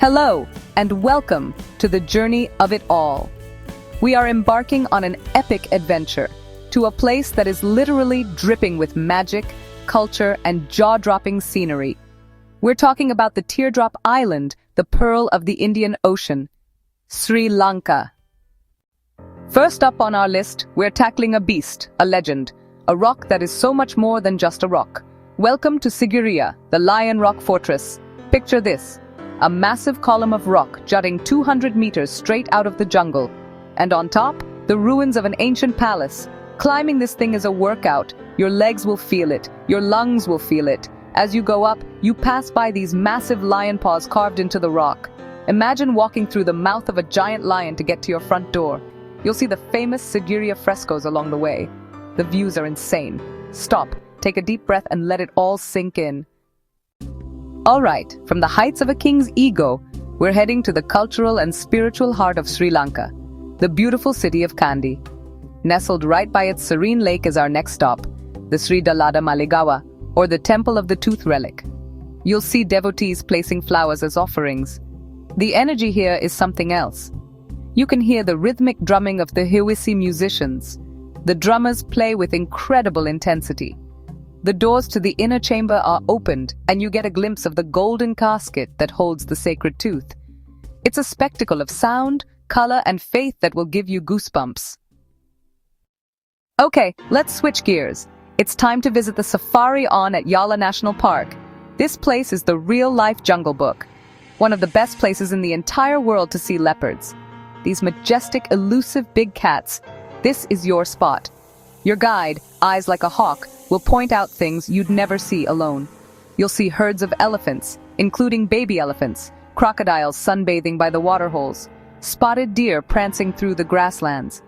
Hello, and welcome to the journey of it all. We are embarking on an epic adventure to a place that is literally dripping with magic, culture, and jaw-dropping scenery. We're talking about the Teardrop Island, the pearl of the Indian Ocean, Sri Lanka. First up on our list, we're tackling a beast, a legend, a rock that is so much more than just a rock. Welcome to Sigiriya, the Lion Rock Fortress. Picture this. A massive column of rock jutting 200 meters straight out of the jungle. And on top, the ruins of an ancient palace. Climbing this thing is a workout. Your legs will feel it. Your lungs will feel it. As you go up, you pass by these massive lion paws carved into the rock. Imagine walking through the mouth of a giant lion to get to your front door. You'll see the famous Sigiriya frescoes along the way. The views are insane. Stop, take a deep breath and let it all sink in. All right, from the heights of a king's ego, we're heading to the cultural and spiritual heart of Sri Lanka, the beautiful city of Kandy. Nestled right by its serene lake is our next stop, the Sri Dalada Maligawa, or the Temple of the Tooth Relic. You'll see devotees placing flowers as offerings. The energy here is something else. You can hear the rhythmic drumming of the Hiwisi musicians. The drummers play with incredible intensity. The doors to the inner chamber are opened, and you get a glimpse of the golden casket that holds the sacred tooth. It's a spectacle of sound, color, and faith that will give you goosebumps. Okay, let's switch gears. It's time to visit the safari at Yala National Park. This place is the real-life Jungle Book, one of the best places in the entire world to see leopards. These majestic, elusive big cats. This is your spot. Your guide, eyes like a hawk, will point out things you'd never see alone. You'll see herds of elephants, including baby elephants, crocodiles sunbathing by the waterholes, spotted deer prancing through the grasslands.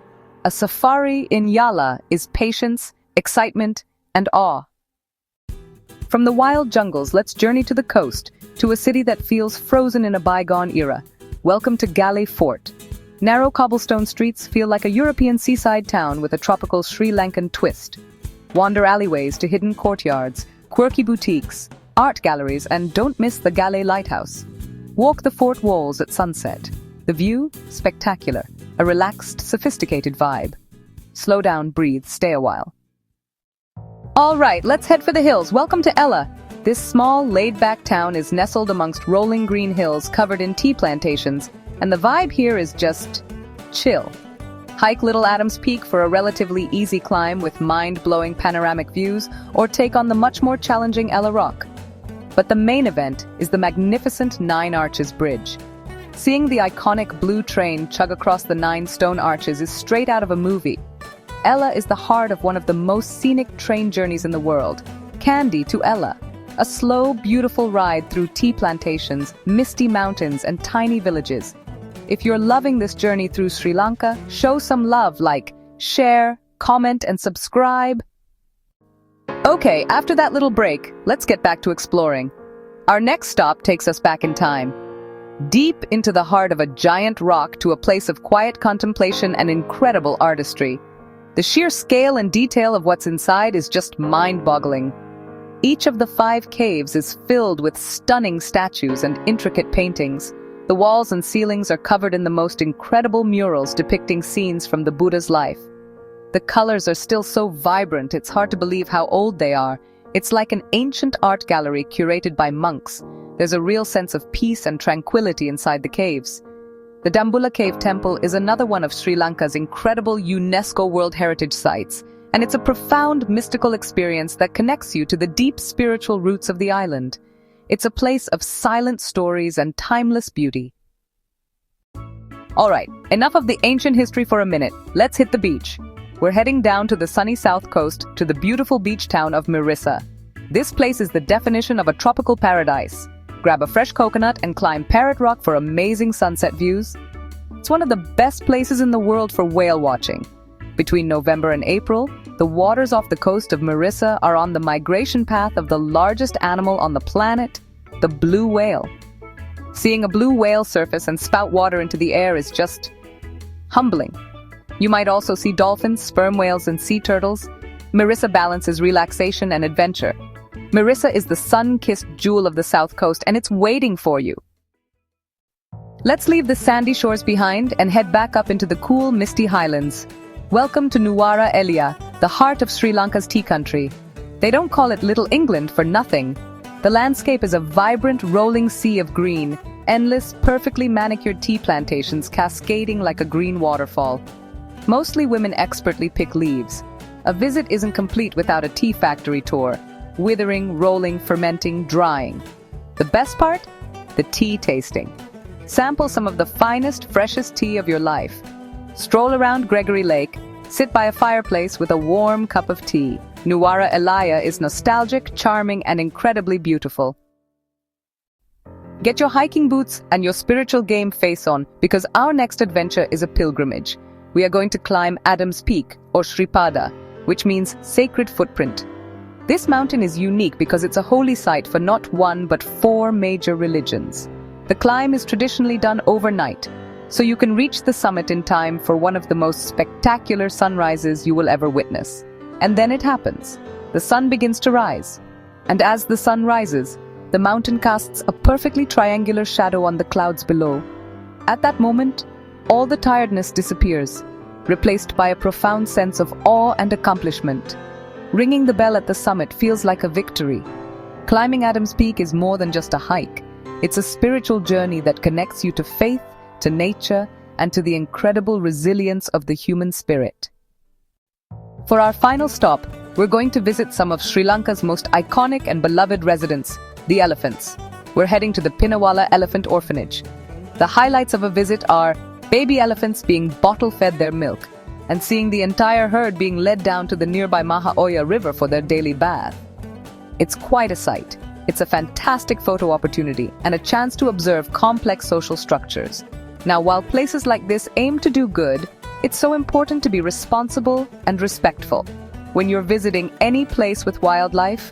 A safari in Yala is patience, excitement, and awe. From the wild jungles, let's journey to the coast, to a city that feels frozen in a bygone era. Welcome to Galle Fort. Narrow cobblestone streets feel like a European seaside town with a tropical Sri Lankan twist. Wander alleyways to hidden courtyards, quirky boutiques, art galleries, and don't miss the Galle Lighthouse. Walk the fort walls at sunset. The view? Spectacular. A relaxed, sophisticated vibe. Slow down, breathe, stay a while. All right, let's head for the hills. Welcome to Ella. This small, laid-back town is nestled amongst rolling green hills covered in tea plantations, and the vibe here is just chill. Hike Little Adams Peak for a relatively easy climb with mind-blowing panoramic views, or take on the much more challenging Ella Rock. But the main event is the magnificent Nine Arches Bridge. Seeing the iconic blue train chug across the 9 stone arches is straight out of a movie. Ella is the heart of one of the most scenic train journeys in the world, Kandy to Ella. A slow, beautiful ride through tea plantations, misty mountains, and tiny villages. If you're loving this journey through Sri Lanka, show some love, like share, comment, and subscribe. Okay, after that little break, let's get back to exploring. Our next stop takes us back in time, deep into the heart of a giant rock, to a place of quiet contemplation and incredible artistry. The sheer scale and detail of what's inside is just mind-boggling. Each of the 5 caves is filled with stunning statues and intricate paintings. The walls and ceilings are covered in the most incredible murals depicting scenes from the Buddha's life. The colors are still so vibrant, it's hard to believe how old they are. It's like an ancient art gallery curated by monks. There's a real sense of peace and tranquility inside the caves. The Dambulla Cave Temple is another one of Sri Lanka's incredible UNESCO World Heritage Sites, and it's a profound mystical experience that connects you to the deep spiritual roots of the island. It's a place of silent stories and timeless beauty. All right, enough of the ancient history for a minute. Let's hit the beach. We're heading down to the sunny south coast to the beautiful beach town of Marissa. This place is the definition of a tropical paradise. Grab a fresh coconut and climb Parrot Rock for amazing sunset views. It's one of the best places in the world for whale watching. Between November and April, the waters off the coast of Marissa are on the migration path of the largest animal on the planet, the blue whale. Seeing a blue whale surface and spout water into the air is just humbling. You might also see dolphins, sperm whales, and sea turtles. Marissa balances relaxation and adventure. Marissa is the sun-kissed jewel of the South Coast, and it's waiting for you. Let's leave the sandy shores behind and head back up into the cool, misty highlands. Welcome to Nuwara Eliya, the heart of Sri Lanka's tea country. They don't call it Little England for nothing. The landscape is a vibrant, rolling sea of green, endless, perfectly manicured tea plantations cascading like a green waterfall. Mostly women expertly pick leaves. A visit isn't complete without a tea factory tour. Withering, rolling, fermenting, drying. The best part? The tea tasting. Sample some of the finest, freshest tea of your life. Stroll around Gregory Lake, sit by a fireplace with a warm cup of tea. Nuwara Eliya is nostalgic, charming, and incredibly beautiful. Get your hiking boots and your spiritual game face on, because our next adventure is a pilgrimage. We are going to climb Adam's Peak, or Shripada, which means sacred footprint. This mountain is unique because it's a holy site for not one but 4 major religions. The climb is traditionally done overnight, so you can reach the summit in time for one of the most spectacular sunrises you will ever witness. And then it happens. The sun begins to rise. And as the sun rises, the mountain casts a perfectly triangular shadow on the clouds below. At that moment, all the tiredness disappears, replaced by a profound sense of awe and accomplishment. Ringing the bell at the summit feels like a victory. Climbing Adam's Peak is more than just a hike. It's a spiritual journey that connects you to faith, to nature, and to the incredible resilience of the human spirit. For our final stop, we're going to visit some of Sri Lanka's most iconic and beloved residents, the elephants. We're heading to the Pinawala Elephant Orphanage. The highlights of a visit are baby elephants being bottle-fed their milk, and seeing the entire herd being led down to the nearby Maha-Oya River for their daily bath. It's quite a sight. It's a fantastic photo opportunity and a chance to observe complex social structures. Now, while places like this aim to do good, it's so important to be responsible and respectful. When you're visiting any place with wildlife,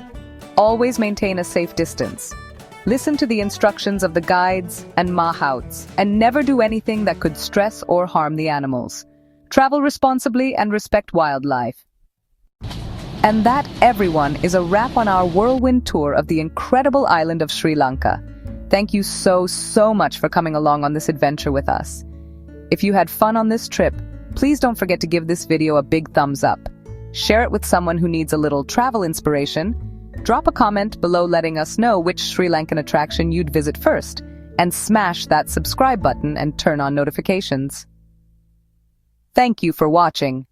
always maintain a safe distance. Listen to the instructions of the guides and mahouts, and never do anything that could stress or harm the animals. Travel responsibly and respect wildlife. And that, everyone, is a wrap on our whirlwind tour of the incredible island of Sri Lanka. Thank you so much for coming along on this adventure with us. If you had fun on this trip, please don't forget to give this video a big thumbs up. Share it with someone who needs a little travel inspiration. Drop a comment below letting us know which Sri Lankan attraction you'd visit first, and smash that subscribe button and turn on notifications. Thank you for watching.